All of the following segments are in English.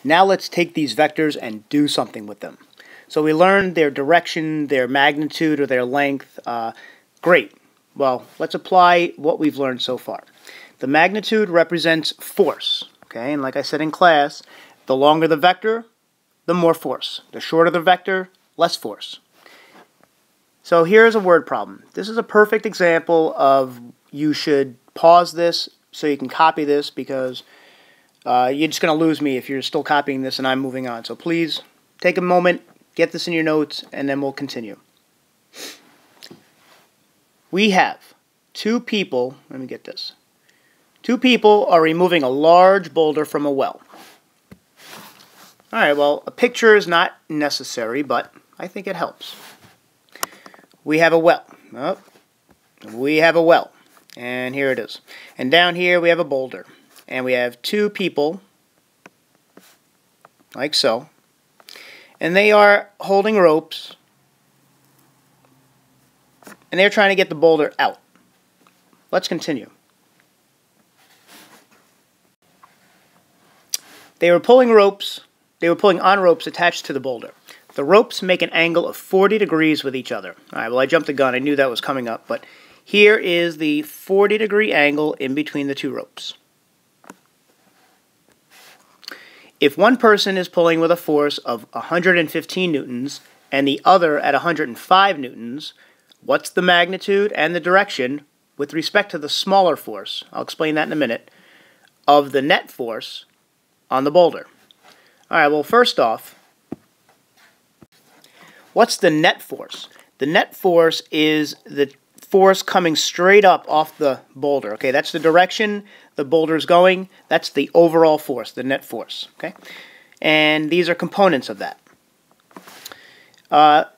Now let's take these vectors and do something with them. So we learned their direction, their magnitude, or their length. Great. Well, let's apply what we've learned so far. The magnitude represents force. Okay, and like I said in class, the longer the vector, the more force. The shorter the vector, less force. So here's a word problem. This is a perfect example of you should pause this so you can copy this, because you're just going to lose me if you're still copying this and I'm moving on. So please take a moment, get this in your notes, and then we'll continue. We have two people, let me get this. Two people are removing a large boulder from a well. Alright, well, a picture is not necessary, but I think it helps. We have a well. Oh, we have a well. And here it is. And down here we have a boulder. And we have two people, like so. And they are holding ropes. And they're trying to get the boulder out. Let's continue. They were pulling ropes. They were pulling on ropes attached to the boulder. The ropes make an angle of 40 degrees with each other. All right, well, I jumped the gun. I knew that was coming up. But here is the 40-degree angle in between the two ropes. If one person is pulling with a force of 115 newtons and the other at 105 newtons, what's the magnitude and the direction with respect to the smaller force, I'll explain that in a minute, of the net force on the boulder? All right, well, first off, what's the net force? The net force is the force coming straight up off the boulder. Okay, that's the direction the boulder is going. That's the overall force, the net force. Okay, and these are components of that.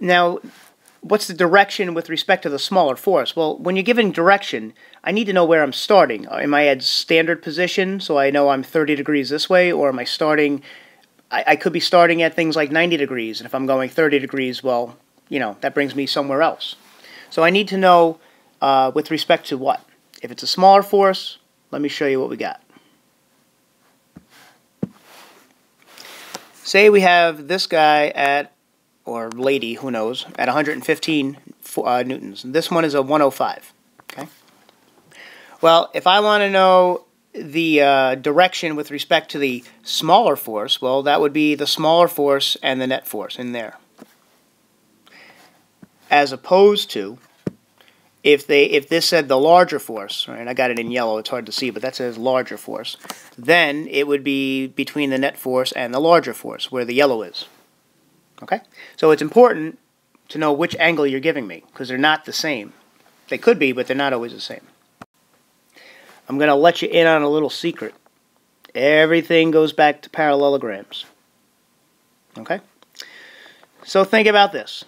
Now, what's the direction with respect to the smaller force? Well, when you're giving direction, I need to know where I'm starting. Am I at standard position, so I know I'm 30 degrees this way, or am I starting... I could be starting at things like 90 degrees, and if I'm going 30 degrees, well, you know, that brings me somewhere else. So I need to know with respect to what. If it's a smaller force, let me show you what we got. Say we have this guy at, or lady, who knows, at 115 newtons. This one is a 105. Okay. Well, if I want to know the direction with respect to the smaller force, well, that would be the smaller force and the net force in there. As opposed to, if this said the larger force, right, I got it in yellow, it's hard to see, but that says larger force, then it would be between the net force and the larger force, where the yellow is. Okay? So it's important to know which angle you're giving me, because they're not the same. They could be, but they're not always the same. I'm going to let you in on a little secret. Everything goes back to parallelograms. Okay? So think about this.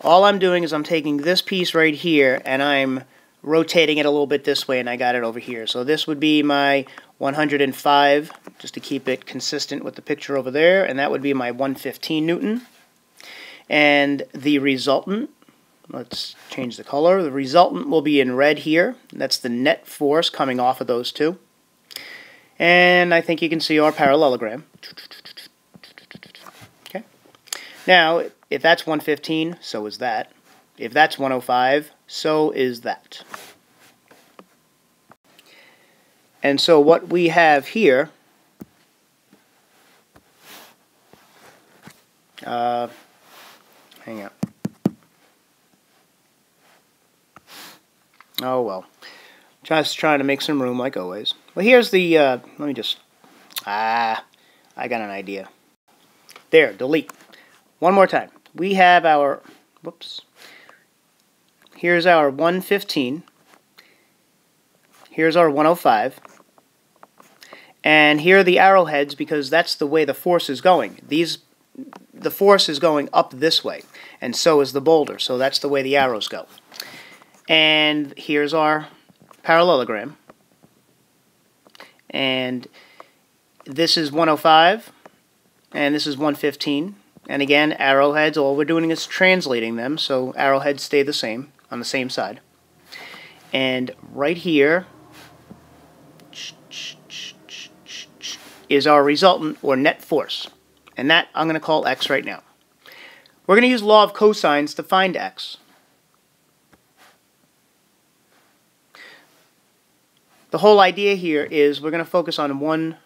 All I'm doing is I'm taking this piece right here and I'm rotating it a little bit this way, and I got it over here. So this would be my 105, just to keep it consistent with the picture over there, and that would be my 115 Newton. And the resultant, let's change the color. The resultant will be in red here. That's the net force coming off of those two. And I think you can see our parallelogram. Okay. Now, if that's 115, so is that. If that's 105, so is that. And so what we have here, hang on. Oh well, just trying to make some room like always. Well, here's the, let me just, I got an idea. There, delete. One more time. We have our, whoops, here's our 115, here's our 105, and here are the arrowheads because that's the way the force is going. The force is going up this way, and so is the boulder, so that's the way the arrows go. And here's our parallelogram, and this is 105, and this is 115. And again, arrowheads, all we're doing is translating them, so arrowheads stay the same, on the same side. And right here is our resultant, or net force. And that I'm going to call x right now. We're going to use law of cosines to find x. The whole idea here is we're going to focus on one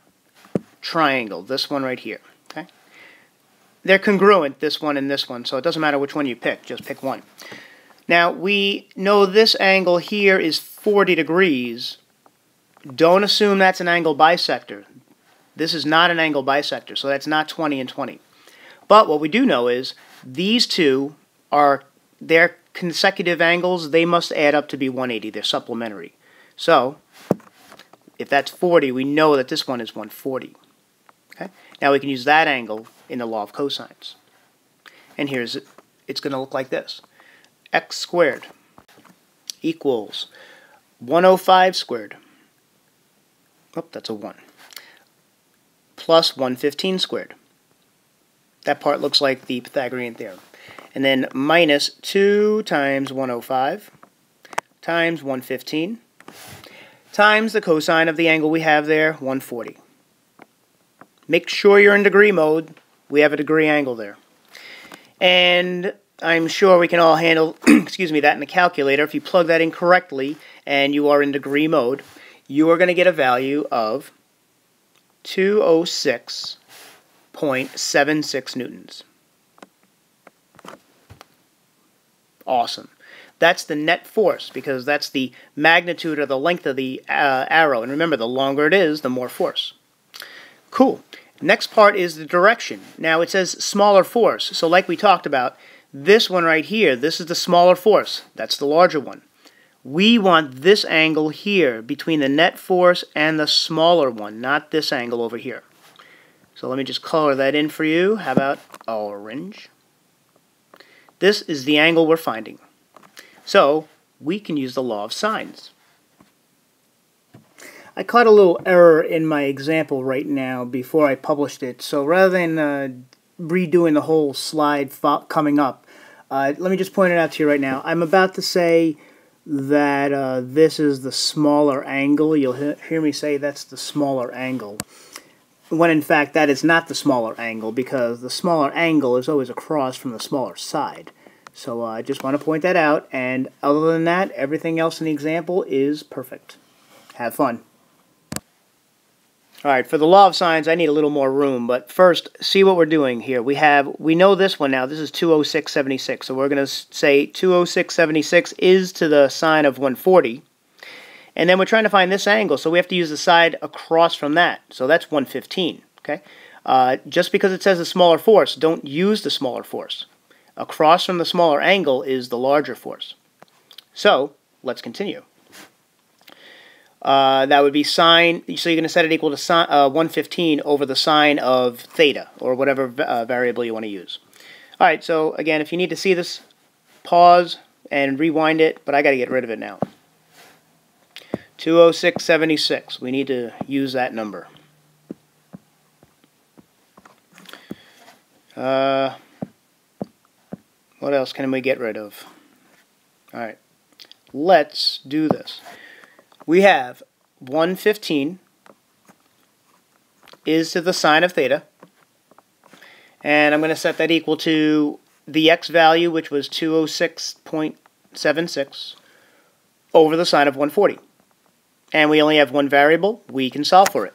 triangle, this one right here. Okay? They're congruent, this one and this one, so it doesn't matter which one you pick, just pick one. Now, we know this angle here is 40 degrees. Don't assume that's an angle bisector. This is not an angle bisector, so that's not 20 and 20. But what we do know is these two are their consecutive angles. They must add up to be 180. They're supplementary. So, if that's 40, we know that this one is 140. Okay? Now we can use that angle in the law of cosines. And here's it. It's going to look like this. X squared equals 105 squared. Oh, that's a 1. Plus 115 squared. That part looks like the Pythagorean theorem. And then minus 2 times 105 times 115 times the cosine of the angle we have there, 140. Make sure you're in degree mode. We have a degree angle there. And I'm sure we can all handle excuse me, that in the calculator. If you plug that in correctly and you are in degree mode, you are going to get a value of 206.76 newtons. Awesome. That's the net force, because that's the magnitude or the length of the arrow. And remember, the longer it is, the more force. Cool. Next part is the direction. Now, it says smaller force. So like we talked about, this one right here, this is the smaller force. That's the larger one. We want this angle here between the net force and the smaller one, not this angle over here. So let me just color that in for you. How about orange? This is the angle we're finding. So we can use the law of sines. I caught a little error in my example right now before I published it. So rather than redoing the whole slide coming up, let me just point it out to you right now. I'm about to say that this is the smaller angle. You'll hear me say that's the smaller angle, when in fact that is not the smaller angle, because the smaller angle is always across from the smaller side. So I just want to point that out, and other than that, everything else in the example is perfect. Have fun. Alright, for the law of sines, I need a little more room, but first, see what we're doing here. We know this one now. This is 206.76, so we're going to say 206.76 is to the sine of 140, and then we're trying to find this angle, so we have to use the side across from that, so that's 115, okay? Just because it says a smaller force, don't use the smaller force. Across from the smaller angle is the larger force. So, let's continue. That would be sine, so you're going to set it equal to 115 over the sine of theta, or whatever variable you want to use. Alright, so again, if you need to see this, pause and rewind it, but I got to get rid of it now. 206.76, we need to use that number. What else can we get rid of? Alright, let's do this. We have 115 is to the sine of theta, and I'm going to set that equal to the x value, which was 206.76, over the sine of 140. And we only have one variable. We can solve for it.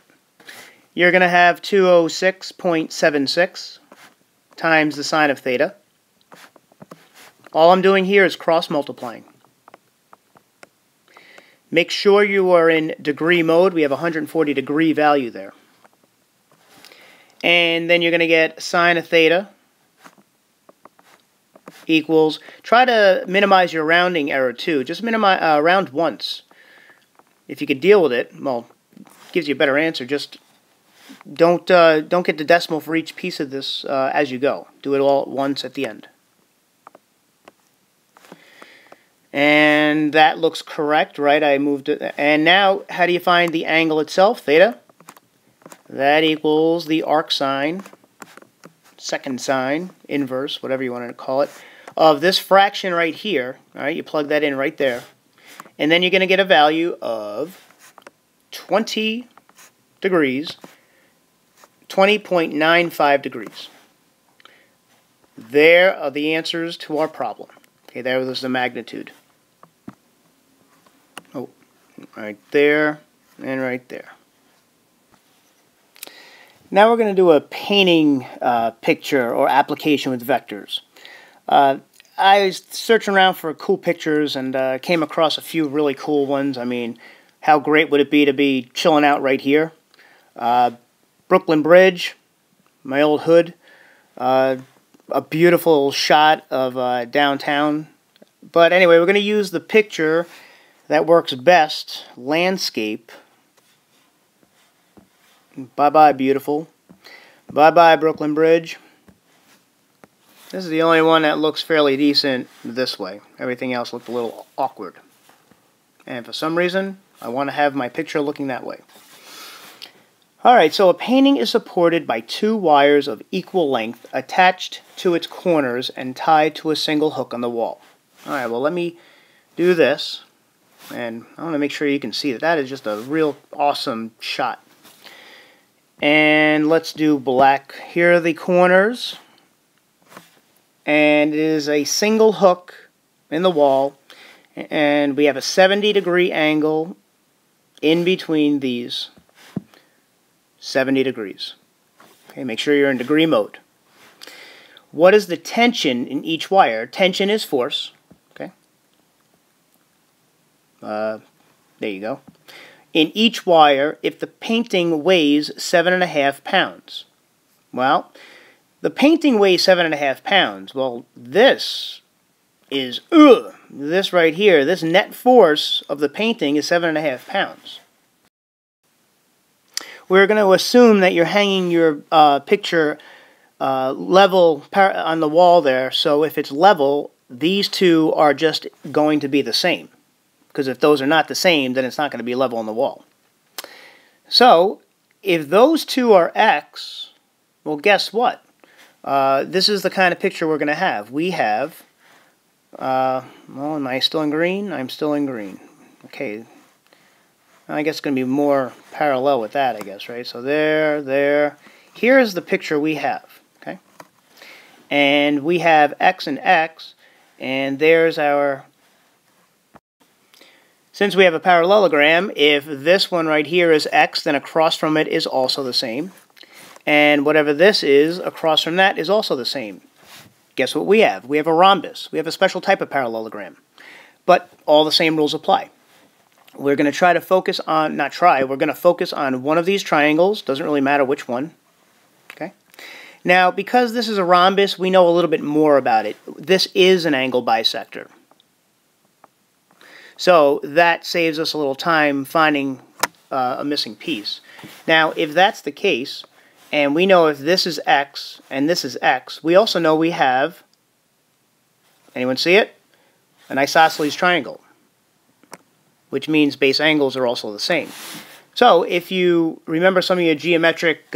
You're going to have 206.76 times the sine of theta. All I'm doing here is cross-multiplying. Make sure you are in degree mode. We have a 140 degree value there. And then you're going to get sine of theta equals, try to minimize your rounding error too. Just minimize, round once. If you could deal with it, well, gives you a better answer. Just don't get the decimal for each piece of this as you go. Do it all at once at the end. And that looks correct, right? I moved it. And now, how do you find the angle itself, theta? That equals the arcsine, second sine, inverse, whatever you want to call it, of this fraction right here. All right, you plug that in right there. And then you're going to get a value of 20 degrees, 20.95 degrees. There are the answers to our problem. Okay, there was the magnitude. Oh, right there and right there. Now we're going to do a painting picture or application with vectors. I was searching around for cool pictures and came across a few really cool ones. I mean, how great would it be to be chilling out right here? Brooklyn Bridge, my old hood, a beautiful shot of downtown. But anyway, we're going to use the picture that works best, landscape. Bye-bye, beautiful. Bye-bye, Brooklyn Bridge. This is the only one that looks fairly decent this way. Everything else looked a little awkward. And for some reason, I want to have my picture looking that way. Alright, so a painting is supported by 2 wires of equal length attached to its corners and tied to a single hook on the wall. Alright, well let me do this. And I want to make sure you can see that. That is just a real awesome shot. And let's do black. Here are the corners. And it is a single hook in the wall. And we have a 70-degree angle in between these. 70 degrees. Okay, make sure you're in degree mode. What is the tension in each wire? Tension is force. Okay. There you go. In each wire, if the painting weighs 7.5 pounds. Well, the painting weighs 7.5 pounds. Well, this is, this right here, this net force of the painting is 7.5 pounds. We're going to assume that you're hanging your picture level on the wall there, so if it's level, these two are just going to be the same. Because if those are not the same, then it's not going to be level on the wall. So, if those two are X, well, guess what? This is the kind of picture we're going to have. We have, well, am I still in green? I'm still in green. Okay. I guess it's going to be more parallel with that, I guess, right? So there. Here's the picture we have, okay? And we have X and X, and there's our... Since we have a parallelogram, if this one right here is X, then across from it is also the same. And whatever this is, across from that is also the same. Guess what we have? We have a rhombus. We have a special type of parallelogram. But all the same rules apply. We're going to try to focus on, we're going to focus on one of these triangles. Doesn't really matter which one. Okay. Now, because this is a rhombus, we know a little bit more about it. This is an angle bisector. So that saves us a little time finding a missing piece. Now, if that's the case, and we know if this is X and this is X, we also know we have, anyone see it? An isosceles triangle, which means base angles are also the same. So if you remember some of your geometric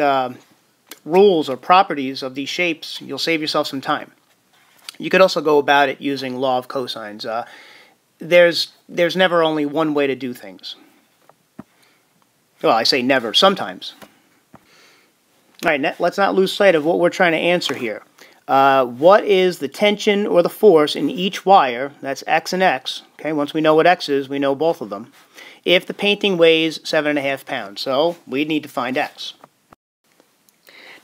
rules or properties of these shapes, you'll save yourself some time. You could also go about it using law of cosines. There's never only one way to do things. Well, I say never, sometimes. All right, let's not lose sight of what we're trying to answer here. What is the tension or the force in each wire, that's X and X, okay, once we know what X is, we know both of them, if the painting weighs 7.5 pounds. So we need to find X.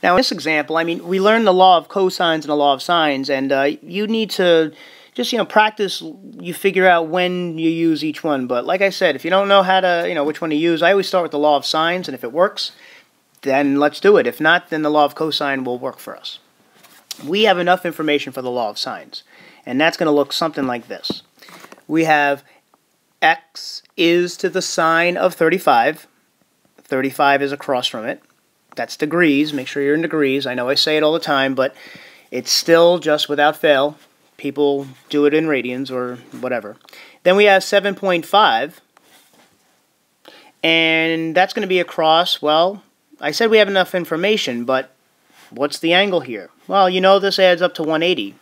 Now in this example, I mean, we learned the law of cosines and the law of sines, and you need to just, practice, you figure out when you use each one. But like I said, if you don't know how to, which one to use, I always start with the law of sines, and if it works, then let's do it. If not, then the law of cosine will work for us. We have enough information for the law of sines, and that's going to look something like this. We have X is to the sine of 35. 35 is across from it. That's degrees. Make sure you're in degrees. I know I say it all the time, but it's still just without fail. People do it in radians or whatever. Then we have 7.5, and that's going to be across, well, I said we have enough information, but what's the angle here? Well, this adds up to 180.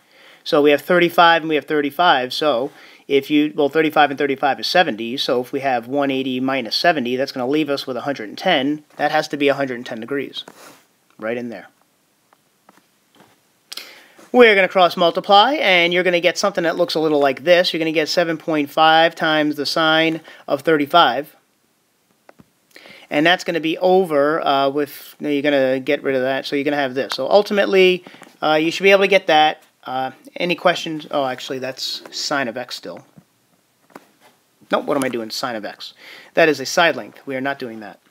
So we have 35 and we have 35, so if you, 35 and 35 is 70, so if we have 180 minus 70, that's going to leave us with 110. That has to be 110 degrees. right in there. We're going to cross multiply, and you're going to get something that looks a little like this. You're going to get 7.5 times the sine of 35. And that's going to be over you're going to get rid of that, so you're going to have this. So ultimately, you should be able to get that. Any questions? Oh, actually, that's sine of x still. Nope, what am I doing? Sine of x. That is a side length. We are not doing that.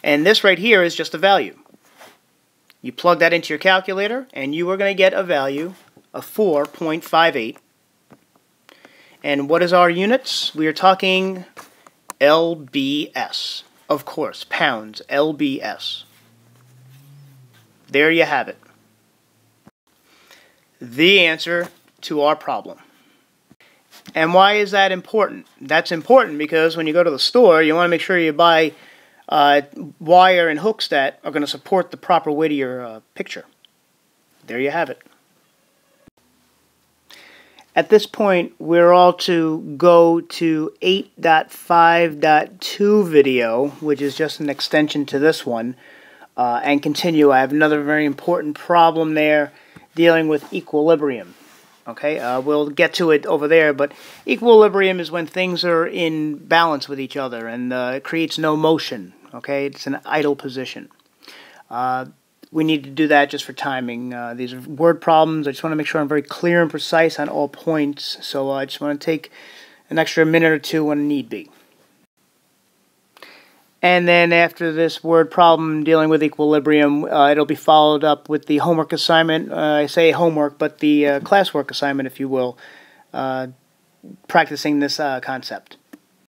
And this right here is just a value. You plug that into your calculator, and you are going to get a value of 4.58. And what is our units? We are talking lbs. Of course, pounds, lbs. There you have it. The answer to our problem. And why is that important? That's important because when you go to the store, you want to make sure you buy wire and hooks that are going to support the proper weight of your picture. There you have it. At this point, we're all to go to 8.5.2 video, which is just an extension to this one, and continue. I have another very important problem there dealing with equilibrium. Okay, we'll get to it over there, but equilibrium is when things are in balance with each other and it creates no motion. Okay, it's an idle position. We need to do that just for timing. These are word problems. I just want to make sure I'm very clear and precise on all points, so I just want to take an extra minute or two when need be. And then after this word problem dealing with equilibrium, it'll be followed up with the homework assignment. I say homework, but the classwork assignment, if you will, practicing this concept.